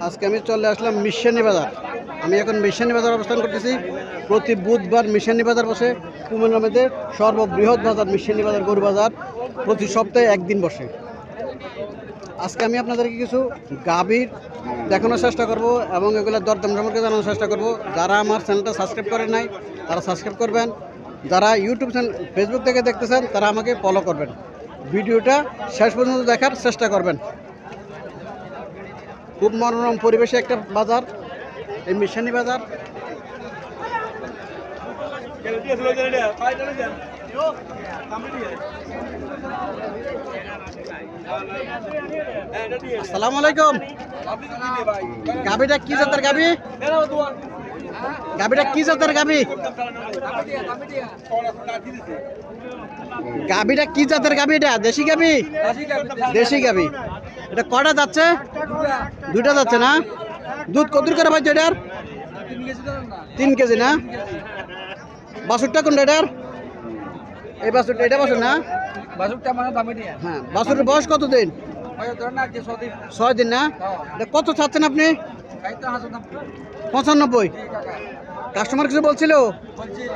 আজকে আমি চলে আসলাম মিশানি বাজার। আমি এখন মিশানি বাজার অবস্থান করতেছি। প্রতি বুধবার মিশানি বাজার বসে। কুমিল্লার মধ্যে সর্ববৃহৎ বাজার মিশানি বাজার, গরু বাজার প্রতি সপ্তাহে একদিন বসে। আজকে আমি আপনাদেরকে কিছু গাভীর দেখানোর চেষ্টা করব এবং এগুলোর দরদাম সম্পর্কে জানানোর চেষ্টা করব। যারা আমার চ্যানেলটা সাবস্ক্রাইব করেন নাই তারা সাবস্ক্রাইব করবেন। যারা ইউটিউব চ্যানেল, ফেসবুক থেকে দেখতেছেন তারা আমাকে ফলো করবেন। ভিডিওটা শেষ পর্যন্ত দেখার চেষ্টা করবেন। খুব মনোরম পরিবেশে একটা বাজার এই মিশানি বাজার। আসসালামু আলাইকুম। গাবিটা কি জাতের গাবি? গাবিটা কি জাতের গাবি? গাবিটা কি জাতের গাবি? এটা দেশি গাবি? দেশি গাবি। এটা কটা যাচ্ছে? দুইটা যাচ্ছে না? দুধ কত করে পাইছো এটার? 3 কেজি না? বাছুরটা কোনটা এটার? এই বাছুরটা, এটা বাছুর না? হ্যাঁ, বাছুরের বয়স কত দিন? 6 দিন না? এটা কত চাচ্ছেন আপনি? 95। কাস্টমার কিছু বলছিল?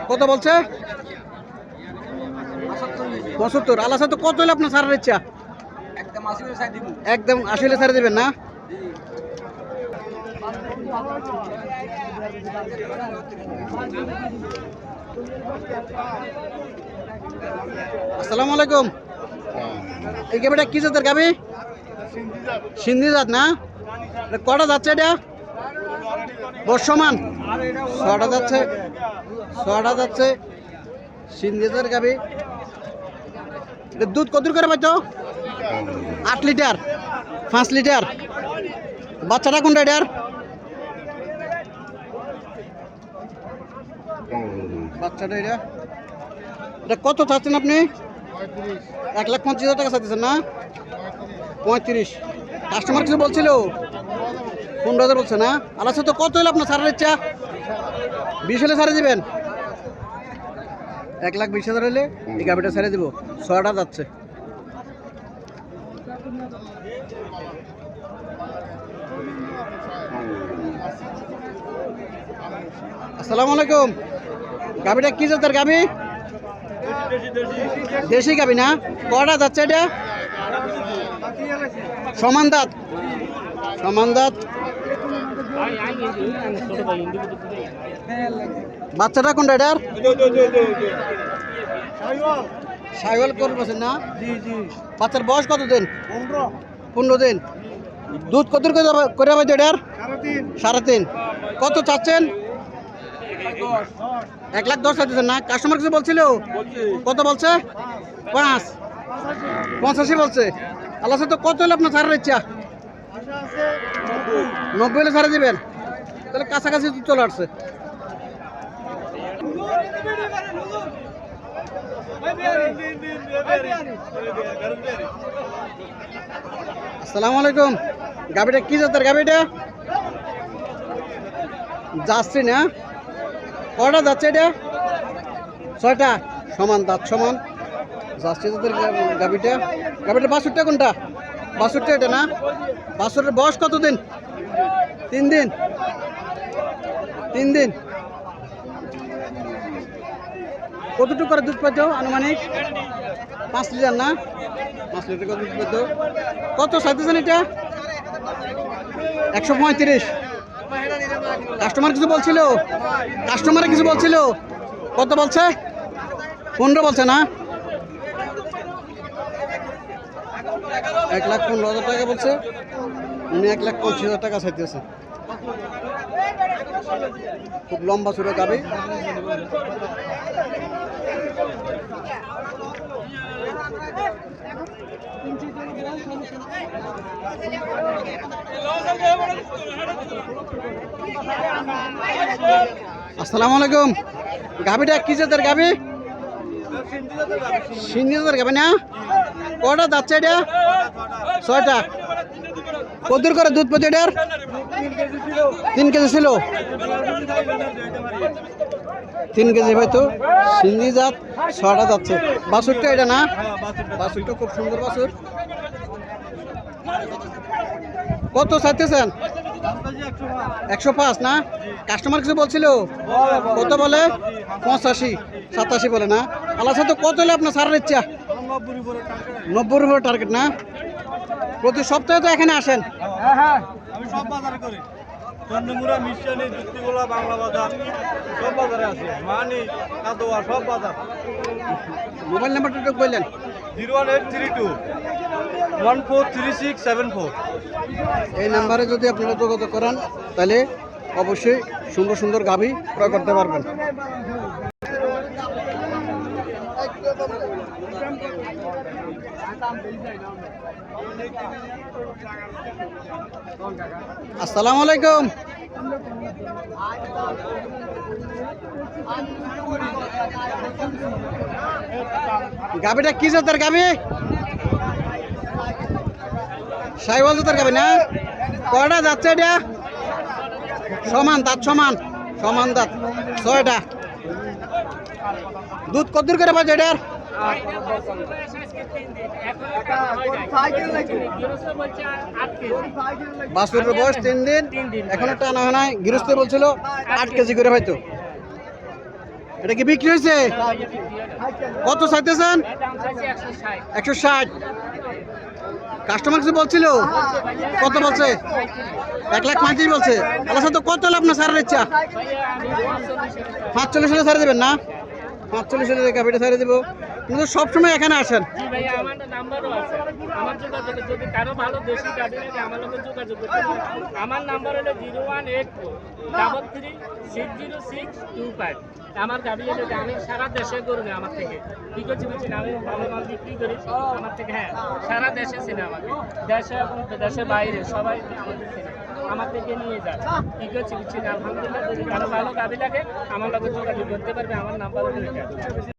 কত বলছে? 75। আল্লাহ তো কত হলে আপনার ছাড়ার ইচ্ছা? একদম 80 হলে ছাড়ে দেবেন না? আসসালামু আলাইকুম। এই গাবিটা কি জাতের গাবি? সিন্ধি জাত না? কটা যাচ্ছে এটা? বর্ষমান 6টা যাচ্ছে। 6টা যাচ্ছে সিন্ধি জাতের গাবি। দুধ কত করে পাইতো? 8 লিটার, 5 লিটার। বাচ্চাটা কোনটা এটার? বাচ্চাটা এটা কত চাচ্ছেন আপনি? 1,25,000 টাকা চাচ্ছেন না? 35। কাস্টমার কিছু বলছিল? 15,000 বলছে না? আল্লাহ তো কত হলে আপনার ছাড়ার ইচ্ছা? 20 হলে ছাড়ে দিবেন? 1,20,000 হলে এই গাভিটা ছেড়ে দিব। 6টা যাচ্ছে। আসসালামু আলাইকুম। গাভিটা কি জাতের গাভি? দেশি গাভি না? কটা যাচ্ছে এটা? সমান দাঁত। সমান দাঁত। বাচ্চাটা কোনটা এটার? সাইওয়াল করবেন না? বাচ্চার বয়স কত দিন? 15 দিন। দুধ কত করে পাইতো এটার? 3.5। কত চাচ্ছেন? 1,10,000 চাচ্ছেন না? কাস্টমার কিছু বলছিল? কত বলছে? 85 বলছে। আল্লাহ তো কত হলে আপনার ছাড়ার ইচ্ছা? 90 হলে ছাড়ে দিবেন? তাহলে কাছাকাছি চলে আসছে। আসসালামু আলাইকুম। গাবিটা কি জাতের গাবিটা? যাচ্ছে না? কটা যাচ্ছে এটা? 6টা। সমান দাঁত সমান। যাচ্ছে জাতের গাবিটা। গাবিটার বাছুরটা কোনটা? বাছুরটা এটা না? বাছুরের বয়স কত দিন? 3 দিন। 3 দিন। কতটুকু করে দুধ পাইতো আনুমানিক? 5 লিটার না? 5 লিটার করে দুধ পাইতো। কত চাইতেছেন এটা? 135। কাস্টমার কিছু বলছিল? কাস্টমারে কিছু বলছিল? কত বলছে? 15 বলছে না? 1,15,000 টাকা বলছে। উনি 1,25,000 টাকা চাইতেছে। খুব লম্বা চূড়া গাবি। আসসালামু আলাইকুম। গাবিটা কি জাতের গাবি? সিন্ধি জাতের গাবি না? কটা যাচ্ছে এটা? 6টা। কত করে দুধ পেতে এটার? 3 কেজি ছিল। 3 কেজি হয়তো। সিন্ধি জাত। 6টা যাচ্ছে। বাছুরটা এটা না? বাছুরটা খুব সুন্দর বাছুর। কত চাইতেছেন? 105 না? কাস্টমার কিছু বলছিল? কত বলে? 85 87 বলে না? আল্লাহ সাথে কত হলে আপনার সারার ইচ্ছা? 90 উপরে টার্গেট না? প্রতি সপ্তাহে তো এখানে আসেন? আমি সব বাজারে করি। চন্দ্রমুড়া, মিশালি, যুক্তিগোলা, বাংলা বাজার সব বাজারে আছে। মানি, কাদোয়া সব বাজার। মোবাইল নাম্বারটা একটু বললেন। 01832 143674। এই নাম্বারে যদি আপনারা যোগাযোগ করেন তাহলে অবশ্যই সুন্দর সুন্দর গাভী ক্রয় করতে পারবেন। আসসালামু আলাইকুম। গাভীটা কি জাতের গাভী? সাইওয়াল জাতের গাভী না? কয়টা যাচ্ছে এটা? সমান দাঁত, সমান দাঁত, 6টা। দুধ কতদূর করে পাচ্ছে এটার? বাছুরের বয়স 3 দিন, এখনো টানা হয় নাই। গৃহস্থ বলছিল 8 কেজি করে হয়তো। এটা কি বিক্রি হয়েছে? কত চাইতেছেন? 160। কাস্টমার কিছু বলছিল? কত বলছে? 1,35,000 বলছে। আল্লাহ সাথে কত হলে আপনার সারার ইচ্ছা? 45 হলে ছাড়ে দেবেন না? 45 হলে গাভীটা ছাড়ে দেবো। কিন্তু সবসময় এখানে আসেন। আমার নাম্বার হলো 01843360625। আমার গাড়ি হলে আমি সারা দেশে করবে আমার থেকে কি করছি বুঝছেন, আমি ভালো মাল বিক্রি করি আমার থেকে। হ্যাঁ, সারা দেশে চিনে আমাকে, দেশে এবং দেশের বাইরে সবাই আমাদের চিনে, আমার থেকে নিয়ে যায়। কি করছি বুঝছেন, আলহামদুলিল্লাহ। যদি কারো ভালো গাড়ি লাগে আমার লোকের যোগাযোগ করতে পারবে। আমার নাম্বার হলো এটা।